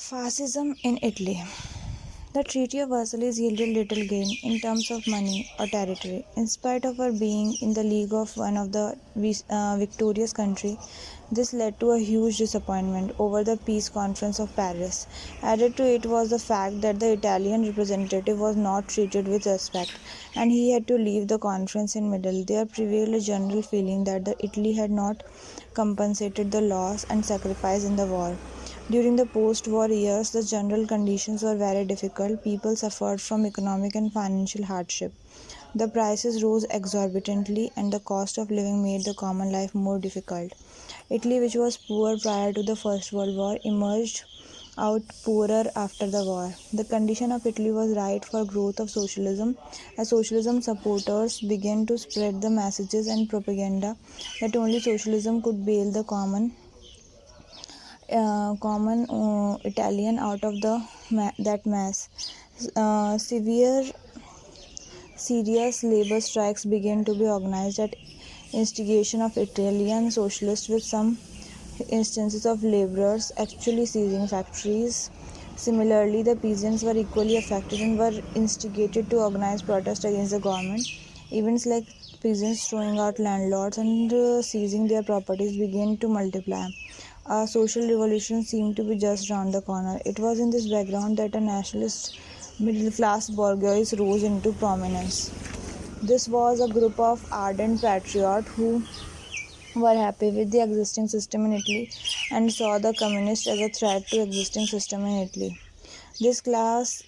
Fascism in Italy. The Treaty of Versailles yielded little gain in terms of money or territory. In spite of her being in the league of one of the victorious country, this led to a huge disappointment over the peace conference of Paris. Added to it was the fact that the Italian representative was not treated with respect, and he had to leave the conference in middle. There prevailed a general feeling that the Italy had not compensated the loss and sacrifice in the war. During the post war years, the general conditions were very difficult. People suffered from economic and financial hardship. The prices rose exorbitantly, and the cost of living made the common life more difficult. Italy, which was poor prior to the First World War, emerged out poorer after the war. The condition of Italy was ripe for growth of socialism, as socialism supporters began to spread the messages and propaganda that only socialism could bail the common Italian out of that mess. Severe, serious labor strikes began to be organized at instigation of Italian socialists, with some instances of laborers actually seizing factories. Similarly, the peasants were equally affected and were instigated to organize protest against the government. Events like peasants throwing out landlords and seizing their properties began to multiply. A social revolution seemed to be just round the corner. It was in this background that a nationalist middle class bourgeoisie rose into prominence. This was a group of ardent patriots who were happy with the existing system in Italy and saw the communists as a threat to existing system in Italy. This class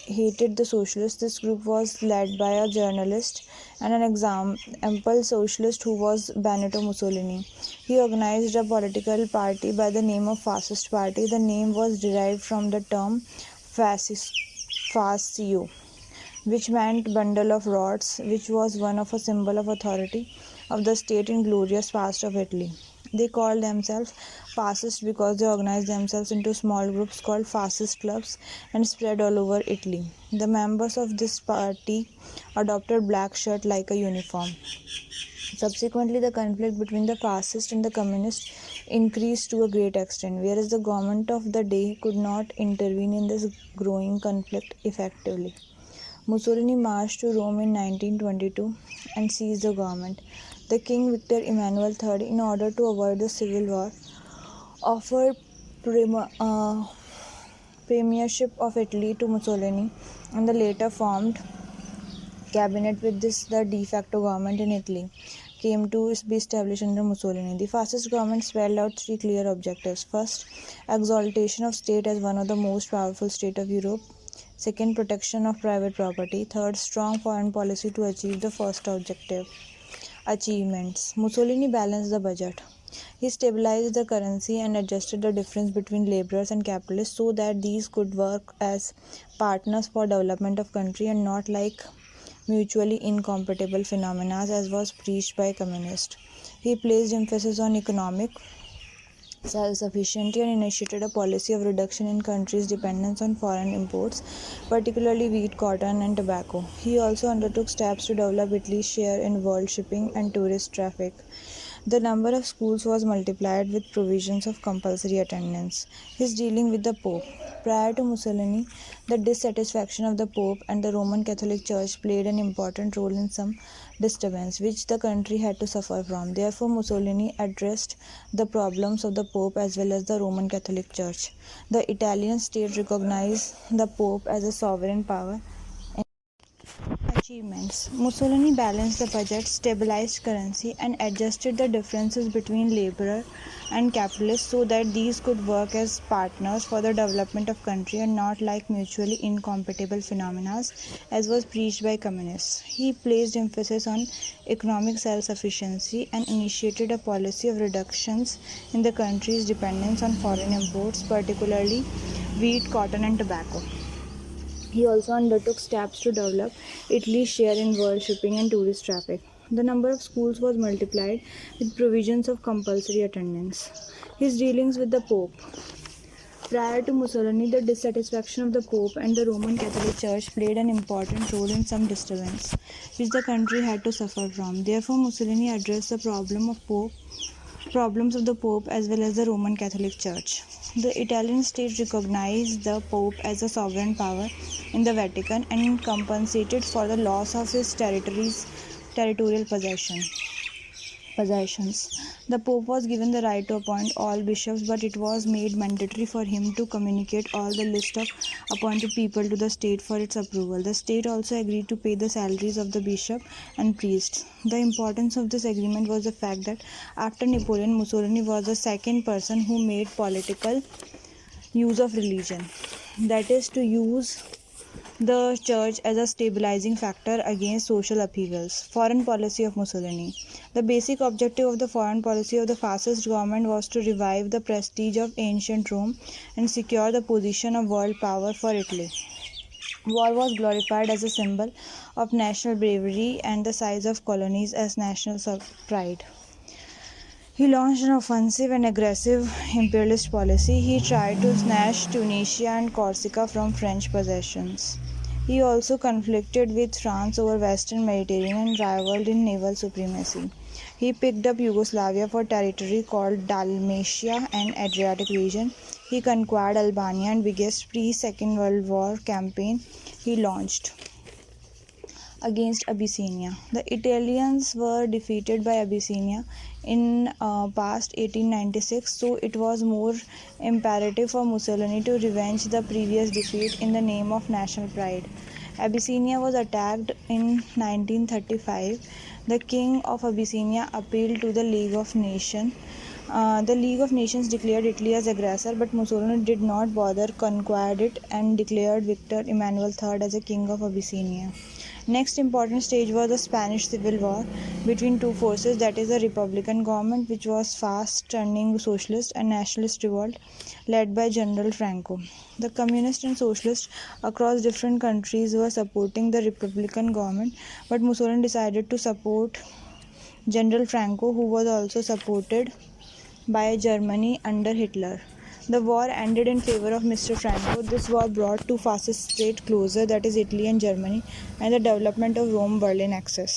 hated the socialists. This group was led by a journalist and an example socialist who was Benito Mussolini. He organized a political party by the name of Fascist Party. The name was derived from the term fascio, which meant bundle of rods, which was one of a symbol of authority of the state in glorious past of Italy. They called themselves fascists because they organized themselves into small groups called fascist clubs and spread all over Italy. The members of this party adopted black shirt like a uniform. Subsequently, the conflict between the fascists and the communists increased to a great extent, whereas the government of the day could not intervene in this growing conflict effectively. Mussolini marched to Rome in 1922 and seized the government. The King Victor Emmanuel III, in order to avoid the civil war, offered premiership of Italy to Mussolini, and the later formed cabinet with this the de facto government in Italy came to be established under Mussolini. The fascist government spelled out three clear objectives. First, exaltation of state as one of the most powerful states of Europe. Second, protection of private property. Third, strong foreign policy to achieve the first objective. Achievements. Mussolini balanced the budget. He stabilized the currency and adjusted the difference between laborers and capitalists so that these could work as partners for development of country and not like mutually incompatible phenomena as was preached by communists. He placed emphasis on economic self-sufficiency and initiated a policy of reduction in countries' dependence on foreign imports, particularly wheat, cotton, and tobacco. He also undertook steps to develop Italy's share in world shipping and tourist traffic. The number of schools was multiplied with provisions of compulsory attendance. His dealing with the Pope. Prior to Mussolini, the dissatisfaction of the Pope and the Roman Catholic Church played an important role in some disturbance which the country had to suffer from. Therefore, Mussolini addressed the problems of the Pope as well as the Roman Catholic Church. The Italian state recognized the Pope as a sovereign power. Achievements. Mussolini balanced the budget, stabilized currency, and adjusted the differences between laborer and capitalists so that these could work as partners for the development of country and not like mutually incompatible phenomena as was preached by communists. He placed emphasis on economic self-sufficiency and initiated a policy of reductions in the country's dependence on foreign imports, particularly wheat, cotton, and tobacco. He also undertook steps to develop Italy's share in world shipping and tourist traffic. The number of schools was multiplied with provisions of compulsory attendance. His dealings with the Pope. Prior to Mussolini, the dissatisfaction of the Pope and the Roman Catholic Church played an important role in some disturbance, which the country had to suffer from. Therefore, Mussolini addressed the problems of the Pope as well as the Roman Catholic Church. The Italian state recognized the Pope as a sovereign power in the Vatican and compensated for the loss of his territorial possessions. The Pope was given the right to appoint all bishops, but it was made mandatory for him to communicate all the list of appointed people to the state for its approval. The state also agreed to pay the salaries of the bishop and priests. The importance of this agreement was the fact that after Napoleon, Mussolini was the second person who made political use of religion, that is, to use the church as a stabilizing factor against social upheavals. Foreign policy of Mussolini. The basic objective of the foreign policy of the fascist government was to revive the prestige of ancient Rome and secure the position of world power for Italy. War was glorified as a symbol of national bravery and the size of colonies as national pride. He launched an offensive and aggressive imperialist policy. He tried to snatch Tunisia and Corsica from French possessions. He also conflicted with France over Western Mediterranean and rivaled in naval supremacy. He picked up Yugoslavia for territory called Dalmatia and Adriatic region. He conquered Albania and biggest pre-Second World War campaign he launched against Abyssinia. The Italians were defeated by Abyssinia in past 1896, so it was more imperative for Mussolini to revenge the previous defeat in the name of national pride. Abyssinia was attacked in 1935. The king of Abyssinia appealed to the League of Nations. The League of Nations declared Italy as aggressor, but Mussolini did not bother, conquered it, and declared Victor Emmanuel III as a king of Abyssinia. Next important stage was the Spanish Civil War between two forces, that is the Republican government, which was fast turning socialist and nationalist revolt led by General Franco. The communists and socialists across different countries were supporting the Republican government, but Mussolini decided to support General Franco, who was also supported by Germany under Hitler. The war ended in favor of Mr. Franco. This war brought two fascist states closer, that is Italy and Germany, and the development of Rome-Berlin axis.